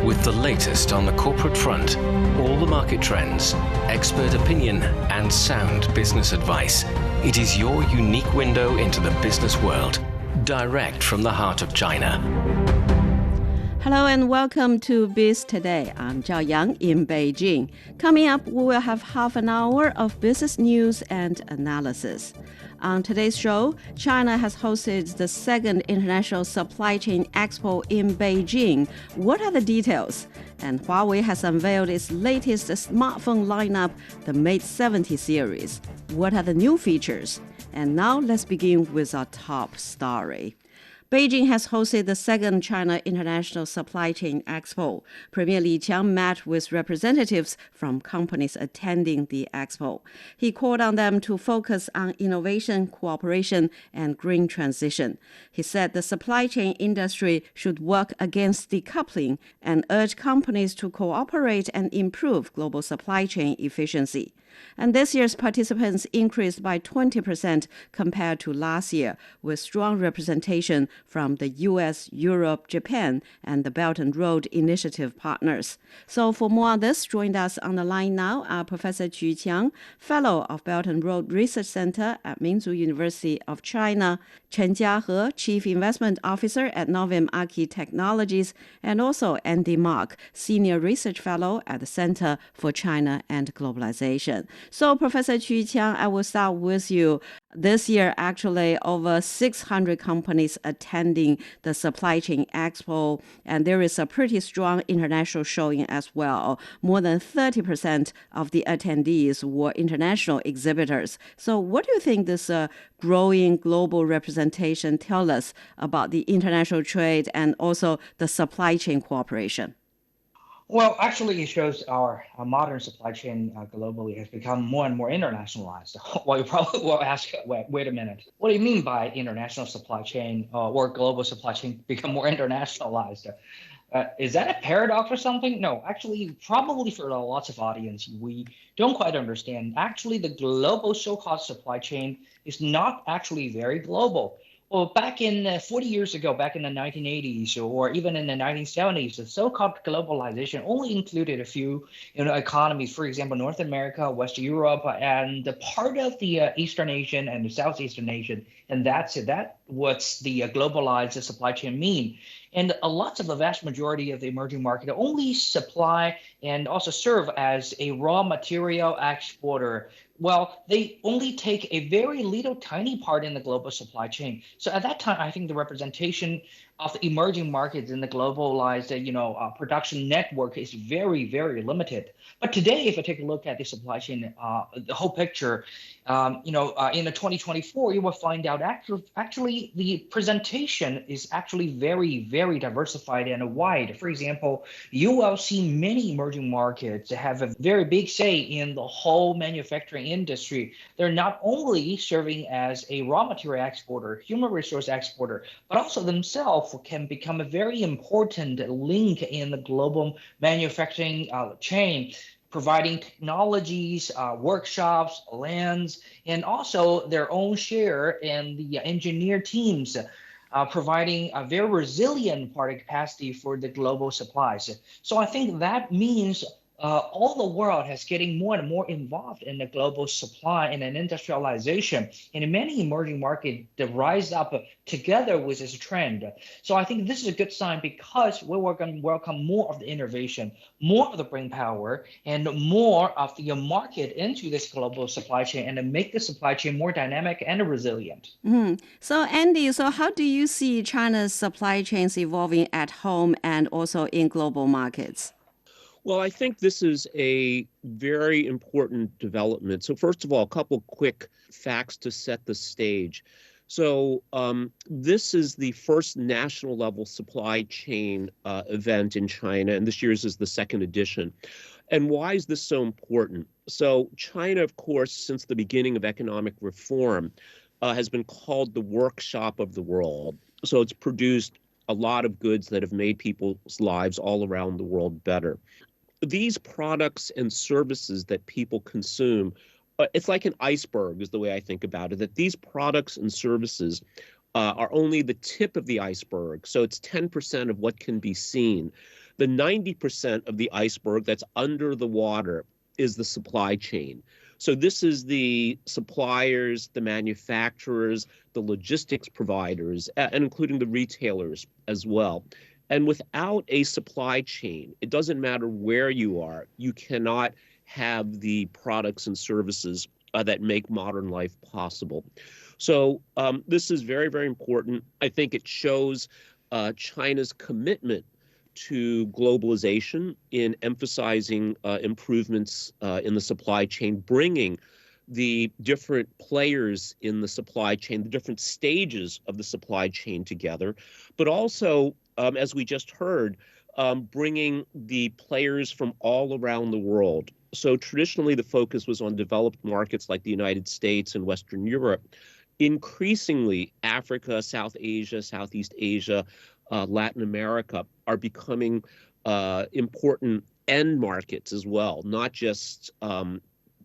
with the latest on the corporate front, all the market trends, expert opinion, and sound business advice. It is your unique window into the business world, direct from the heart of China. Hello and welcome to Biz Today. I'm Zhao Yang in Beijing. Coming up, we will have half an hour of business news and analysis. On today's show, China has hosted the second International Supply Chain Expo in Beijing. What are the details? And Huawei has unveiled its latest smartphone lineup, the Mate 70 series. What are the new features? And now let's begin with our top story. Beijing has hosted the second China International Supply Chain Expo. Premier Li Qiang met with representatives from companies attending the expo. He called on them to focus on innovation, cooperation, and green transition. He said the supply chain industry should work against decoupling and urged companies to cooperate and improve global supply chain efficiency. And this year's participants increased by 20% compared to last year, with strong representation from the U.S., Europe, Japan, and the Belt and Road Initiative partners. So for more on this, joined us on the line now are Professor Qu Qiang, Fellow of Belt and Road Research Center at Minzu University of China, Chen Jiahe, Chief Investment Officer at Novim Archi Technologies, and also Andy Mark, Senior Research Fellow at the Center for China and Globalization. So, Professor Qu Qiang, I will start with you. This year, actually, over 600 companies attending the Supply Chain Expo, and there is a pretty strong international showing as well. More than 30% of the attendees were international exhibitors. So what do you think this growing global representation tells us about the international trade and also the supply chain cooperation? Well, actually, it shows our modern supply chain globally has become more and more internationalized. Well, you probably will ask, wait a minute, what do you mean by international supply chain or global supply chain become more internationalized? Is that a paradox or something? No, actually, probably for lots of audience, we don't quite understand. Actually, the global so-called supply chain is not actually very global. Well, back in 40 years ago, back in the 1980s or even in the 1970s, the so-called globalization only included a few economies, for example, North America, West Europe, and the part of the Eastern Asian and the Southeastern Asian. And that's it. That's what's the globalized supply chain mean. And lots of the vast majority of the emerging market only supply and also serve as a raw material exporter. Well, they only take a very little tiny part in the global supply chain. So at that time, I think the representation of the emerging markets in the globalized, production network is very, very limited. But today, if I take a look at the supply chain, the whole picture, in the 2024, you will find out actually the presentation is actually very, very diversified and wide. For example, you will see many emerging markets have a very big say in the whole manufacturing industry. They're not only serving as a raw material exporter, human resource exporter, but also themselves can become a very important link in the global manufacturing chain, providing technologies, workshops, lands, and also their own share in the engineer teams, providing a very resilient part of capacity for the global supplies. So I think that means all the world is getting more and more involved in the global supply and industrialization. And in many emerging markets, they rise up together with this trend. So I think this is a good sign because we're going to welcome more of the innovation, more of the brain power, and more of the market into this global supply chain and to make the supply chain more dynamic and resilient. So Andy, how do you see China's supply chains evolving at home and also in global markets? Well, I think this is a very important development. So first of all, a couple quick facts to set the stage. So this is the first national level supply chain event in China, and this year's is the second edition. And why is this so important? So China, of course, since the beginning of economic reform, has been called the workshop of the world. So it's produced a lot of goods that have made people's lives all around the world better. These products and services that people consume, it's like an iceberg is the way I think about it, that these products and services are only the tip of the iceberg. So it's 10% of what can be seen. The 90% of the iceberg that's under the water is the supply chain. So this is the suppliers, the manufacturers, the logistics providers, and including the retailers as well. And without a supply chain, it doesn't matter where you are, you cannot have the products and services that make modern life possible. So this is very, very important. I think it shows China's commitment to globalization in emphasizing improvements in the supply chain, bringing the different players in the supply chain, the different stages of the supply chain together, but also, as we just heard, bringing the players from all around the world. So traditionally, the focus was on developed markets like the United States and Western Europe. Increasingly, Africa, South Asia, Southeast Asia, Latin America are becoming important end markets as well, not just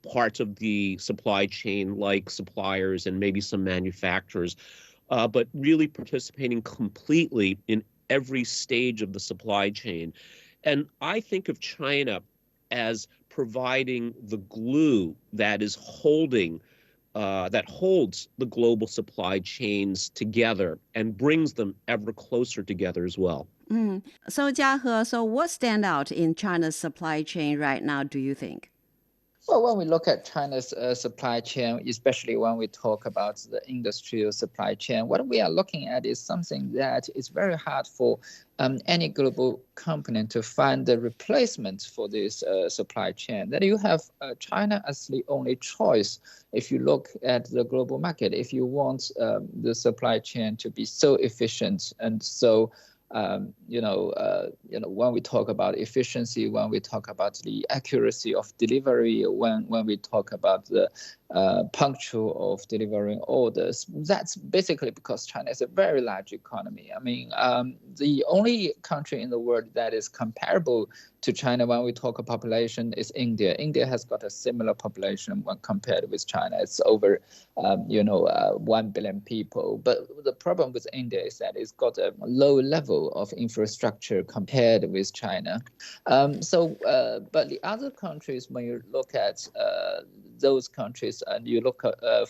parts of the supply chain like suppliers and maybe some manufacturers, but really participating completely in every stage of the supply chain. And I think of China as providing the glue that is holding that holds the global supply chains together and brings them ever closer together as well. So, Jiahe, so what stand out in China's supply chain right now, do you think? Well, when we look at China's supply chain, especially when we talk about the industrial supply chain, what we are looking at is something that is very hard for any global company to find the replacement for this supply chain. That you have China as the only choice if you look at the global market, if you want the supply chain to be so efficient and so when we talk about efficiency, when we talk about the accuracy of delivery, when we talk about the punctual of delivering orders, that's basically because China is a very large economy. I mean, the only country in the world that is comparable to China when we talk of population is India. India has got a similar population when compared with China. It's over, 1 billion people. But the problem with India is that it's got a low level of infrastructure compared with China. But the other countries, when you look at those countries and you look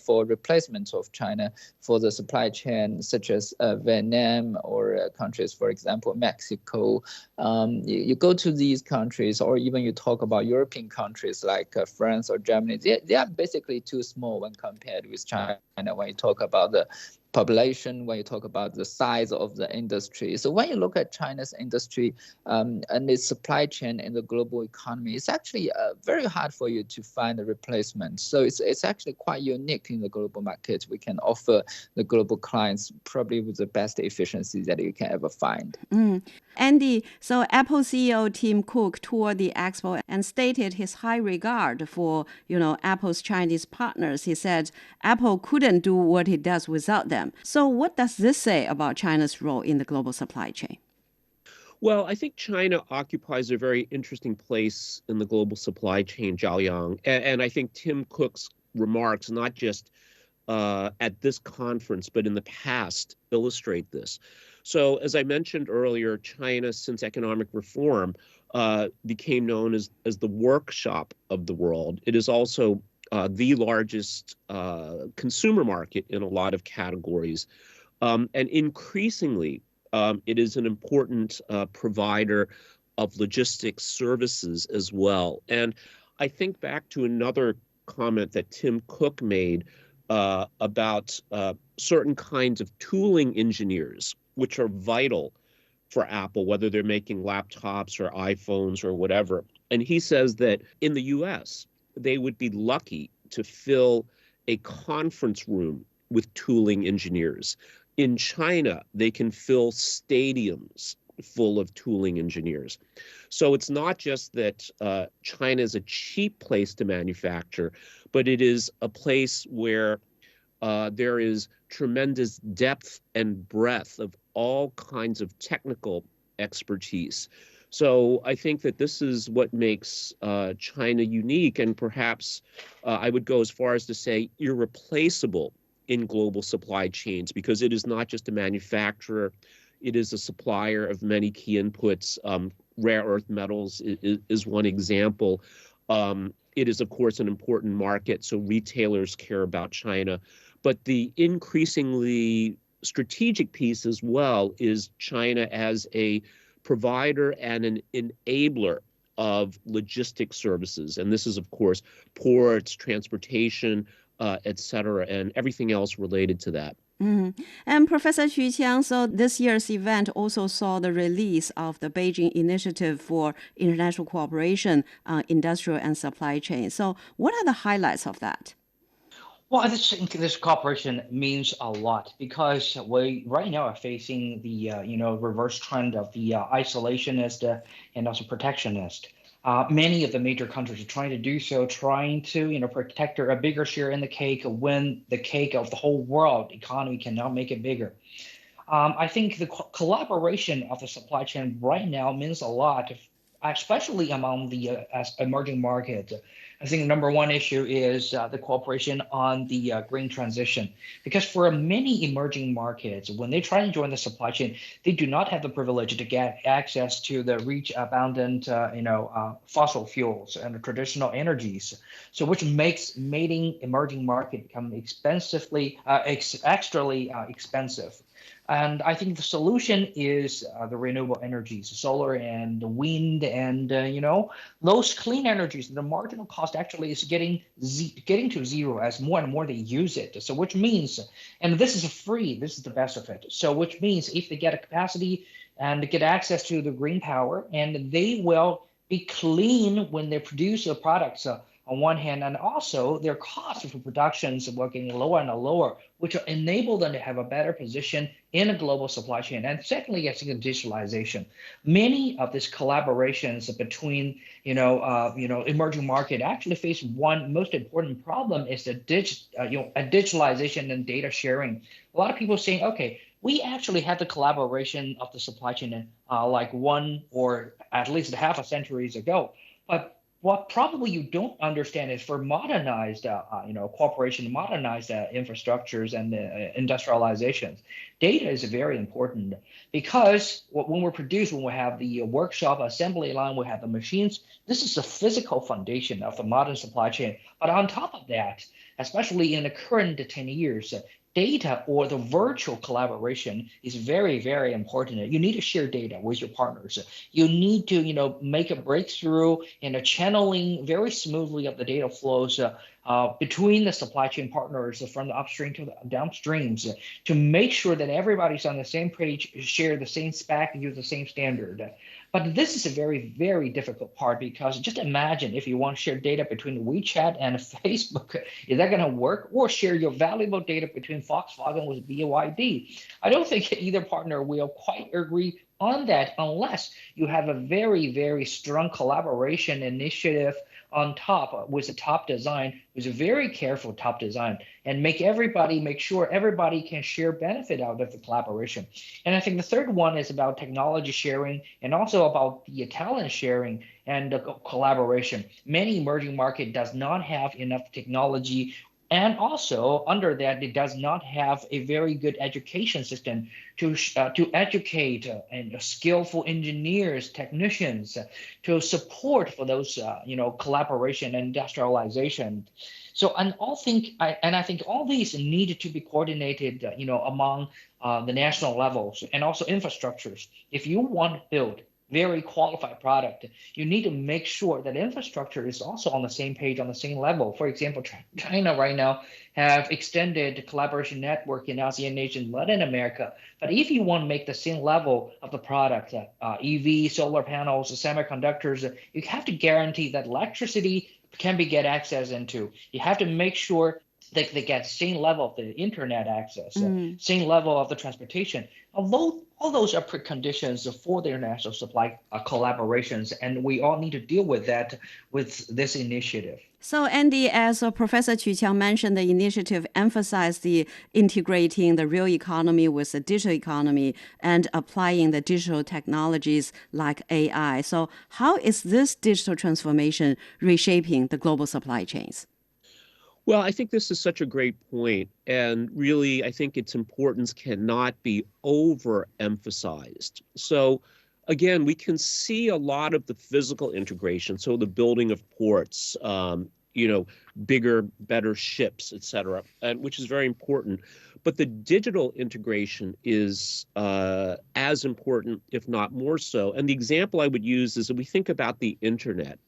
for replacement of China for the supply chain, such as Vietnam or countries, for example, Mexico, you go to these countries, or even you talk about European countries like France or Germany, they are basically too small when compared with China when you talk about the population, when you talk about the size of the industry. So when you look at China's industry and its supply chain in the global economy, it's actually very hard for you to find a replacement. So it's actually quite unique in the global market. We can offer the global clients probably with the best efficiency that you can ever find. Andy, so Apple CEO Tim Cook toured the expo and stated his high regard for, Apple's Chinese partners. He said Apple couldn't do what it does without them. So what does this say about China's role in the global supply chain? Well, I think China occupies a very interesting place in the global supply chain, Zhaoyang. And I think Tim Cook's remarks, not just at this conference, but in the past, illustrate this. So as I mentioned earlier, China, since economic reform, became known as the workshop of the world. It is also the largest consumer market in a lot of categories. And increasingly, it is an important provider of logistics services as well. And I think back to another comment that Tim Cook made about certain kinds of tooling engineers, which are vital for Apple, whether they're making laptops or iPhones or whatever. And he says that in the US, they would be lucky to fill a conference room with tooling engineers. In China, they can fill stadiums full of tooling engineers. So it's not just that China is a cheap place to manufacture, but it is a place where there is tremendous depth and breadth of all kinds of technical expertise. So I think that this is what makes China unique, and perhaps I would go as far as to say irreplaceable in global supply chains, because it is not just a manufacturer, it is a supplier of many key inputs, rare earth metals is one example. It is, of course, an important market, so retailers care about China. But the increasingly strategic piece as well is China as a provider and an enabler of logistics services. And this is, of course, ports, transportation, et cetera, and everything else related to that. Mm-hmm. And Professor Xu Qiang, so this year's event also saw the release of the Beijing Initiative for International Cooperation on Industrial and Supply Chain. So what are the highlights of that? Well, I think this cooperation means a lot because we right now are facing the reverse trend of the isolationist and also protectionist. Many of the major countries are trying to do so, trying to protect a bigger share in the cake when the cake of the whole world economy cannot make it bigger. I think the collaboration of the supply chain right now means a lot, especially among the emerging markets. I think the number one issue is the cooperation on the green transition, because for many emerging markets, when they try to join the supply chain, they do not have the privilege to get access to the rich, abundant, fossil fuels and traditional energies. So, which makes making emerging market become extremely expensive. And I think the solution is the renewable energies, solar and wind, and those clean energies. The marginal cost actually is getting to zero as more and more they use it. So which means, and this is free. This is the best of it. So which means if they get a capacity and get access to the green power, and they will be clean when they produce their products. On one hand, and also their costs for productions will getting lower and lower, which will enable them to have a better position in a global supply chain. And secondly, I think digitalization. Many of these collaborations between emerging market actually face one most important problem is the digitalization and data sharing. A lot of people saying, okay, we actually had the collaboration of the supply chain like one or at least half a century ago, but what probably you don't understand is for modernized, cooperation, modernized infrastructures and industrializations, data is very important because when we have the workshop assembly line, we have the machines. This is the physical foundation of the modern supply chain. But on top of that, especially in the current 10 years, data or the virtual collaboration is very, very important. You need to share data with your partners. You need to, make a breakthrough in a channeling very smoothly of the data flows between the supply chain partners from the upstream to the downstreams to make sure that everybody's on the same page, share the same spec, and use the same standard. But this is a very, very difficult part because just imagine if you want to share data between WeChat and Facebook, is that going to work? Or share your valuable data between Volkswagen with BYD? I don't think either partner will quite agree on that unless you have a very, very strong collaboration initiative on top with the top design, with a very careful top design, and make sure everybody can share benefit out of the collaboration. And I think the third one is about technology sharing and also about the talent sharing and the collaboration. Many emerging market does not have enough technology. And also, under that, it does not have a very good education system to educate and skillful engineers, technicians, to support for those, collaboration and industrialization. So, I think all these need to be coordinated, among the national levels and also infrastructures. If you want to build very qualified product, you need to make sure that infrastructure is also on the same page, on the same level. For example, China right now have extended collaboration network in ASEAN nations, Latin America. But if you want to make the same level of the product, EV, solar panels, semiconductors, you have to guarantee that electricity can be get access into. You have to make sure they get the same level of the internet access, same level of the transportation. Although all those are preconditions for the international supply collaborations, and we all need to deal with that with this initiative. So, Andy, as Professor Xu Qiang mentioned, the initiative emphasized the integrating the real economy with the digital economy and applying the digital technologies like AI. So how is this digital transformation reshaping the global supply chains? Well, I think this is such a great point, and really, I think its importance cannot be overemphasized. So, again, we can see a lot of the physical integration, so the building of ports, bigger, better ships, et cetera, and which is very important. But the digital integration is as important, if not more so. And the example I would use is that we think about the internet.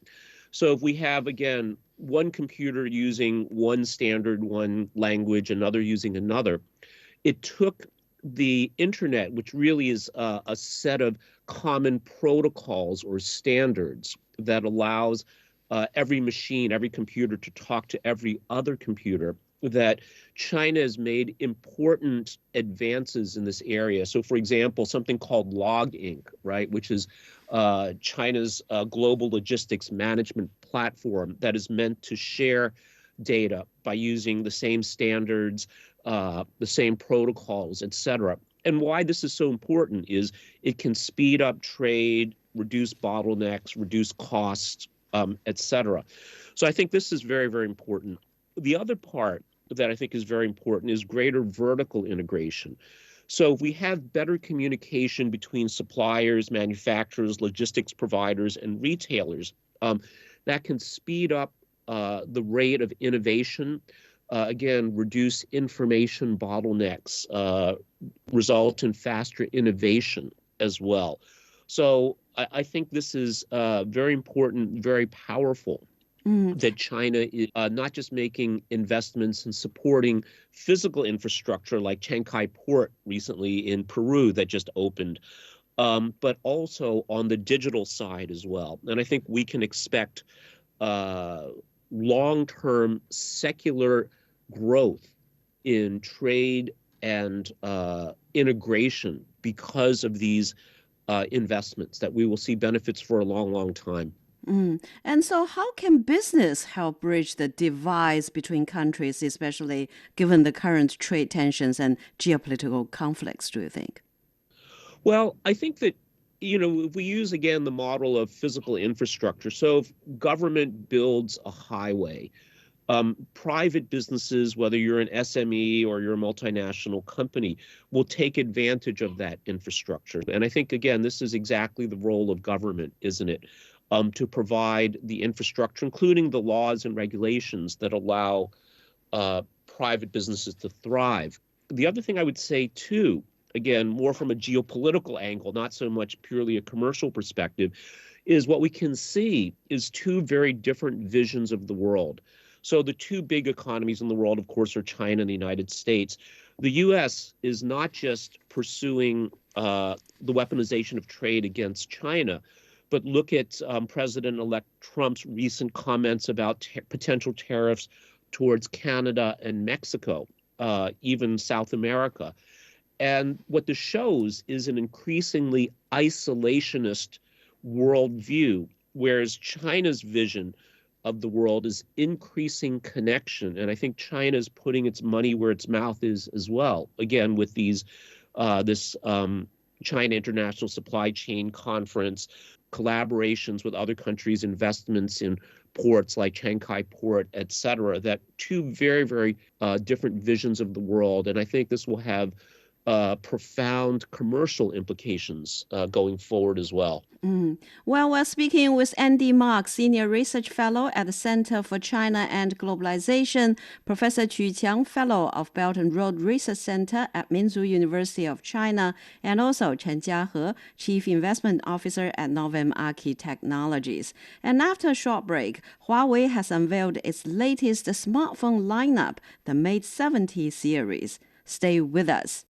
So if we have, again, one computer using one standard, one language, another using another, it took the internet, which really is a set of common protocols or standards that allows every machine, every computer to talk to every other computer, that China has made important advances in this area. So, for example, something called Log Inc., right, which is China's global logistics management platform that is meant to share data by using the same standards, the same protocols, et cetera. And why this is so important is it can speed up trade, reduce bottlenecks, reduce costs, et cetera. So I think this is very, very important. The other part that I think is very important is greater vertical integration. So if we have better communication between suppliers, manufacturers, logistics providers, and retailers, that can speed up the rate of innovation, again, reduce information bottlenecks, result in faster innovation as well. So I think this is very important, very powerful, that China is not just making investments in supporting physical infrastructure like Chancay Port recently in Peru that just opened, but also on the digital side as well. And I think we can expect long-term secular growth in trade and integration because of these investments that we will see benefits for a long, long time. And so how can business help bridge the divides between countries, especially given the current trade tensions and geopolitical conflicts, do you think? Well, I think that, if we use, again, the model of physical infrastructure, so if government builds a highway, private businesses, whether you're an SME or you're a multinational company, will take advantage of that infrastructure. And I think, again, this is exactly the role of government, isn't it? To provide the infrastructure, including the laws and regulations that allow private businesses to thrive. The other thing I would say, too, again, more from a geopolitical angle, not so much purely a commercial perspective, is what we can see is two very different visions of the world. So the two big economies in the world, of course, are China and the United States. The U.S. is not just pursuing the weaponization of trade against China, but look at President-elect Trump's recent comments about potential tariffs towards Canada and Mexico, even South America. And what this shows is an increasingly isolationist worldview, whereas China's vision of the world is increasing connection. And I think China is putting its money where its mouth is as well, again, with this China International Supply Chain Conference, collaborations with other countries, investments in ports like Chancay Port, et cetera, that two very, very different visions of the world. And I think this will have profound commercial implications going forward as well. Well, we're speaking with Andy Mark, Senior Research Fellow at the Center for China and Globalization, Professor Qu Qiang, Fellow of Belt and Road Research Center at Minzu University of China, and also Chen Jiahe, Chief Investment Officer at Novem Archi Technologies. And after a short break, Huawei has unveiled its latest smartphone lineup, the Mate 70 series. Stay with us.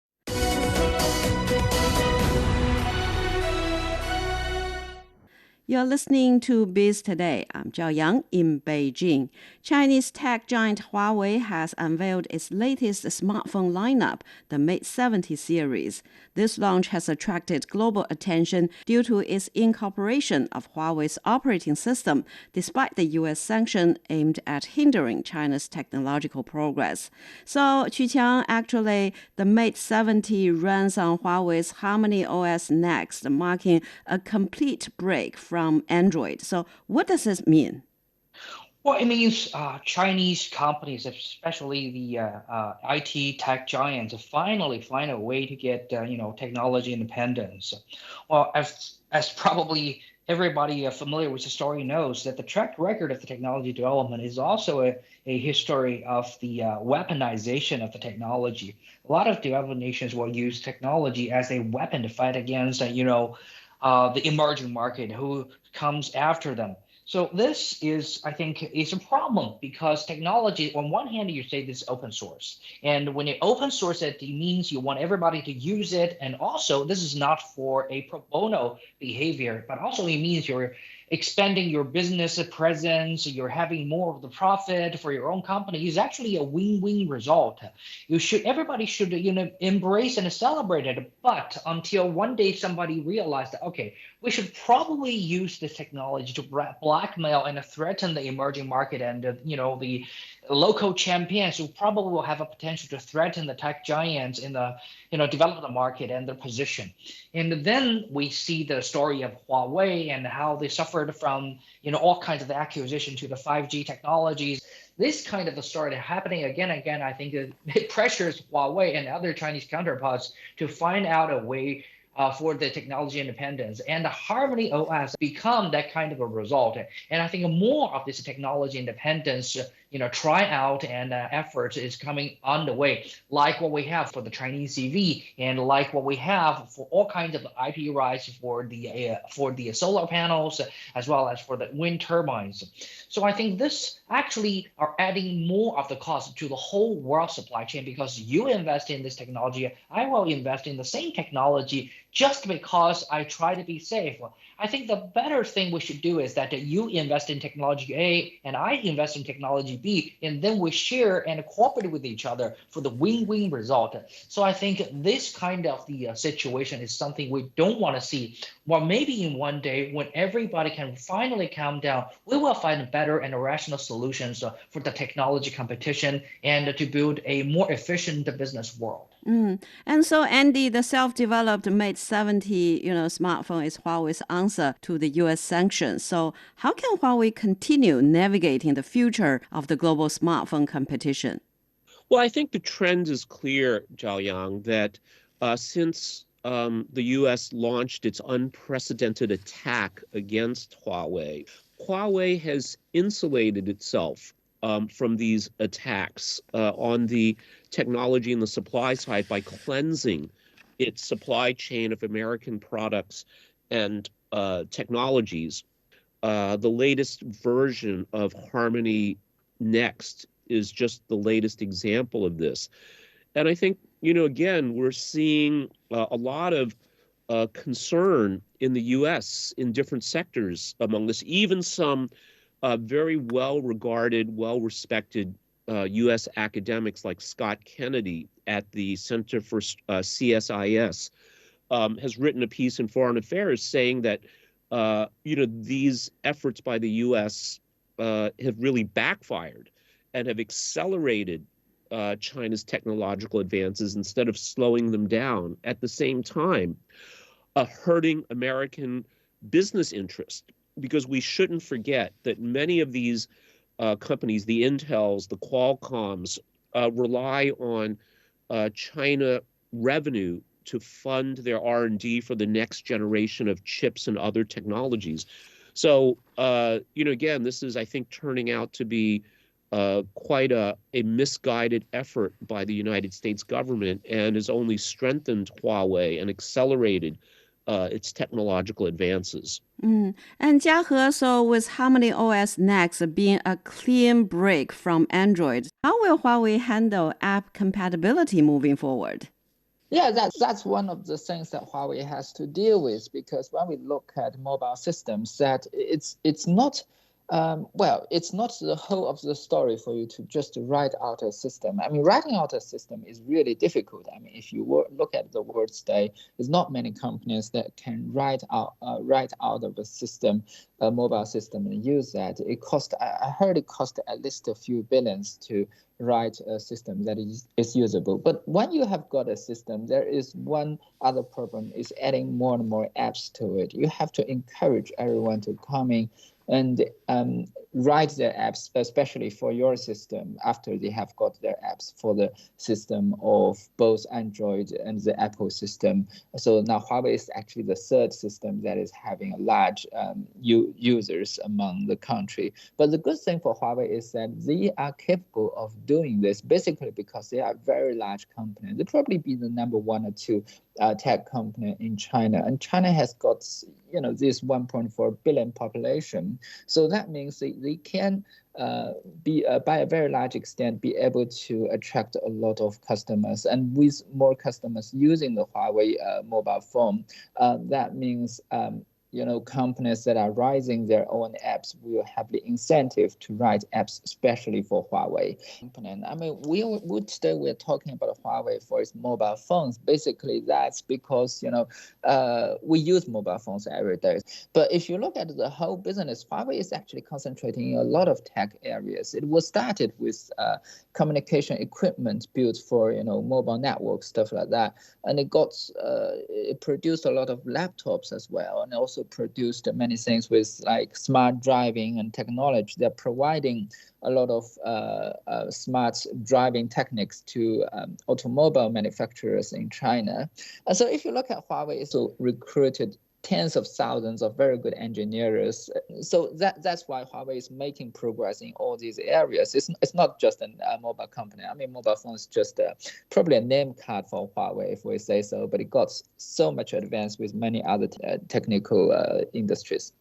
You're listening to Biz Today. I'm Zhao Yang in Beijing. Chinese tech giant Huawei has unveiled its latest smartphone lineup, the Mate 70 series. This launch has attracted global attention due to its incorporation of Huawei's operating system, despite the U.S. sanction aimed at hindering China's technological progress. So, Qu Qiang, actually, the Mate 70 runs on Huawei's Harmony OS Next, marking a complete break from Android. So what does this mean? Well, it means Chinese companies, especially the IT tech giants, finally find a way to get technology independence. Well, as as probably everybody familiar with the story knows, that the track record of the technology development is also a history of the weaponization of the technology. A lot of developed nations will use technology as a weapon to fight against, the emerging market who comes after them. So this is, I think, is a problem because technology, on one hand, you say this is open source. And when you open source it, it means you want everybody to use it. And also, this is not for a pro bono behavior, but also it means you're expanding your business presence, you're having more of the profit for your own company. Is actually a win-win result. Everybody should, embrace and celebrate it. But until one day somebody realized that, okay, we should probably use this technology to blackmail and threaten the emerging market and the local champions who probably will have a potential to threaten the tech giants in the developed market and their position. And then we see the story of Huawei and how they suffered from all kinds of acquisition to the 5G technologies. This kind of a story happening again and again, I think it pressures Huawei and other Chinese counterparts to find out a way for the technology independence, and the Harmony OS become that kind of a result. And I think more of this technology independence, tryout and efforts is coming on the way, like what we have for the Chinese EV, and like what we have for all kinds of IP rights for the solar panels, as well as for the wind turbines. So I think this actually are adding more of the cost to the whole world supply chain, because you invest in this technology, I will invest in the same technology just because I try to be safe. I think the better thing we should do is that you invest in technology A and I invest in technology B, and then we share and cooperate with each other for the win-win result. So I think this kind of the situation is something we don't want to see. Well, maybe in one day when everybody can finally calm down, we will find better and rational solutions for the technology competition and to build a more efficient business world. And so, Andy, the self-developed Mate 70, smartphone is Huawei's answer to the U.S. sanctions. So how can Huawei continue navigating the future of the global smartphone competition? Well, I think the trend is clear, Zhaoyang, that since the U.S. launched its unprecedented attack against Huawei, Huawei has insulated itself from these attacks on the technology and the supply side by cleansing its supply chain of American products and technologies. The latest version of Harmony Next is just the latest example of this. And I think, again, we're seeing a lot of concern in the U.S. in different sectors among this, even some very well-regarded, well-respected U.S. academics like Scott Kennedy at the Center for CSIS has written a piece in Foreign Affairs saying that, these efforts by the U.S. Have really backfired and have accelerated China's technological advances instead of slowing them down, at the same time hurting American business interests. Because we shouldn't forget that many of these companies, the Intels, the Qualcomms, rely on China revenue to fund their R&D for the next generation of chips and other technologies. So, again, this is, I think, turning out to be quite a misguided effort by the United States government, and has only strengthened Huawei and accelerated its technological advances. And Jiahe, so with Harmony OS Next being a clean break from Android, how will Huawei handle app compatibility moving forward? Yeah, that's one of the things that Huawei has to deal with, because when we look at mobile systems, that it's not it's not the whole of the story for you to just write out a system. I mean, writing out a system is really difficult. I mean, if you look at the world today, there's not many companies that can write out of a system, a mobile system, and use that. I heard it cost at least a few billions to write a system that is usable. But when you have got a system, there is one other problem, is adding more and more apps to it. You have to encourage everyone to come in and write their apps, especially for your system, after they have got their apps for the system of both Android and the Apple system. So now Huawei is actually the third system that is having a large users among the country. But the good thing for Huawei is that they are capable of doing this basically because they are a very large company. They probably be the number 1 or 2 tech company in China, and China has got this 1.4 billion population. So that means they can be by a very large extent be able to attract a lot of customers, and with more customers using the Huawei mobile phone, that means companies that are writing their own apps will have the incentive to write apps especially for Huawei. I mean, we're talking about Huawei for its mobile phones. Basically, that's because we use mobile phones every day. But if you look at the whole business, Huawei is actually concentrating in a lot of tech areas. It was started with communication equipment built for mobile networks, stuff like that, and it produced a lot of laptops as well, and also produced many things with like smart driving and technology. They're providing a lot of smart driving techniques to automobile manufacturers in China. So if you look at Huawei, it's recruited tens of thousands of very good engineers. So that's why Huawei is making progress in all these areas. It's not just a mobile company. I mean, mobile phone is just probably a name card for Huawei, if we say so, but it got so much advanced with many other technical industries.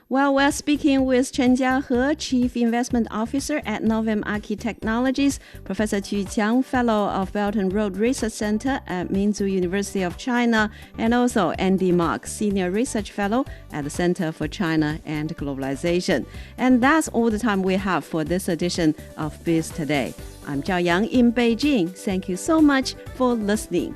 Well, we're speaking with Chen Jiahe, Chief Investment Officer at Novem Archi Technologies, Professor Qu Qiang, Fellow of Belt and Road Research Center at Minzu University of China, and also Andy Mark, Senior Research Fellow at the Center for China and Globalization. And that's all the time we have for this edition of Biz Today. I'm Zhao Yang in Beijing. Thank you so much for listening.